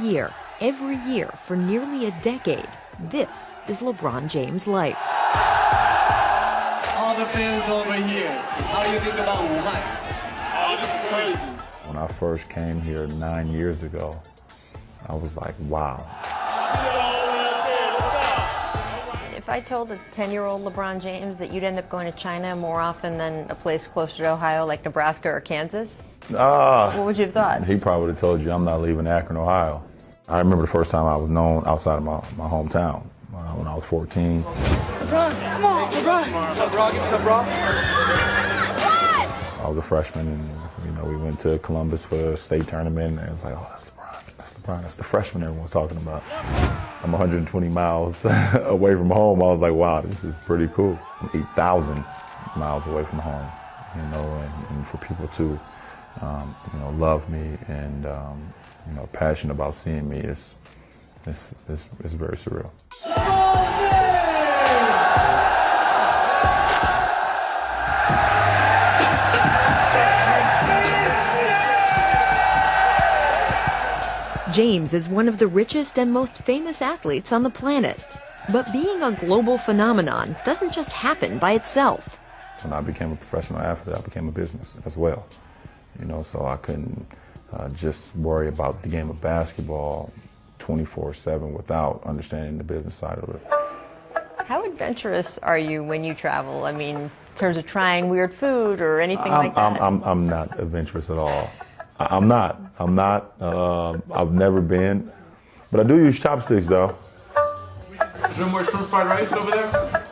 year, every year for nearly a decade, this is LeBron James' life. All the fans over here, how do you think about Wuhan? Oh, this is crazy. When I first came here 9 years ago, I was like, wow. If I told a 10-year-old LeBron James that you'd end up going to China more often than a place closer to Ohio like Nebraska or Kansas, what would you have thought? He probably would have told you I'm not leaving Akron, Ohio. I remember the first time I was known outside of my hometown when I was 14. LeBron, come on, LeBron. What's up, bro? Give me some, bro. I was a freshman, and we went to Columbus for a state tournament, and it was like, oh, that's LeBron. That's LeBron. That's the freshman everyone's talking about. I'm 120 miles away from home. I was like, wow, this is pretty cool. I'm 8,000 miles away from home, and for people to, love me and, passionate about seeing me, it's very surreal. James is one of the richest and most famous athletes on the planet. But being a global phenomenon doesn't just happen by itself. When I became a professional athlete, I became a business as well. So I couldn't just worry about the game of basketball 24/7 without understanding the business side of it. How adventurous are you when you travel? I mean, in terms of trying weird food or anything like that? I'm not adventurous at all. I'm not. I've never been. But I do use chopsticks, though. Is there more shrimp fried rice over there?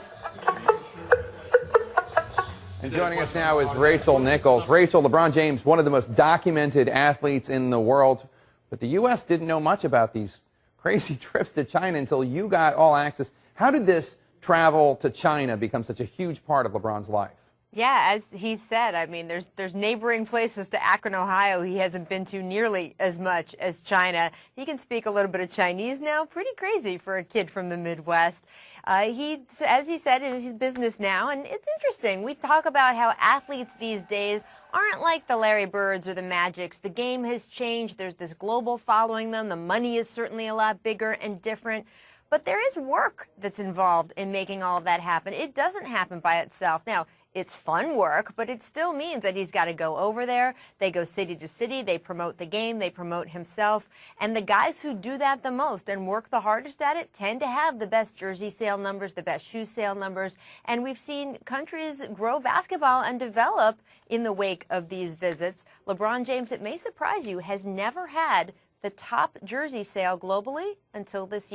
And joining us now is Rachel Nichols. Rachel, LeBron James, one of the most documented athletes in the world. But the U.S. didn't know much about these crazy trips to China until you got all access. How did this travel to China become such a huge part of LeBron's life? Yeah, as he said, I mean, there's neighboring places to Akron, Ohio he hasn't been to nearly as much as China. He can speak a little bit of Chinese now. Pretty crazy for a kid from the Midwest. As he said, it is his business now, and it's interesting. We talk about how athletes these days aren't like the Larry Birds or the Magics. The game has changed. There's this global following them. The money is certainly a lot bigger and different. But there is work that's involved in making all of that happen. It doesn't happen by itself. Now, it's fun work, but it still means that he's got to go over there. They go city to city. They promote the game. They promote himself. And the guys who do that the most and work the hardest at it tend to have the best jersey sale numbers, the best shoe sale numbers. And we've seen countries grow basketball and develop in the wake of these visits. LeBron James, it may surprise you, has never had the top jersey sale globally until this year.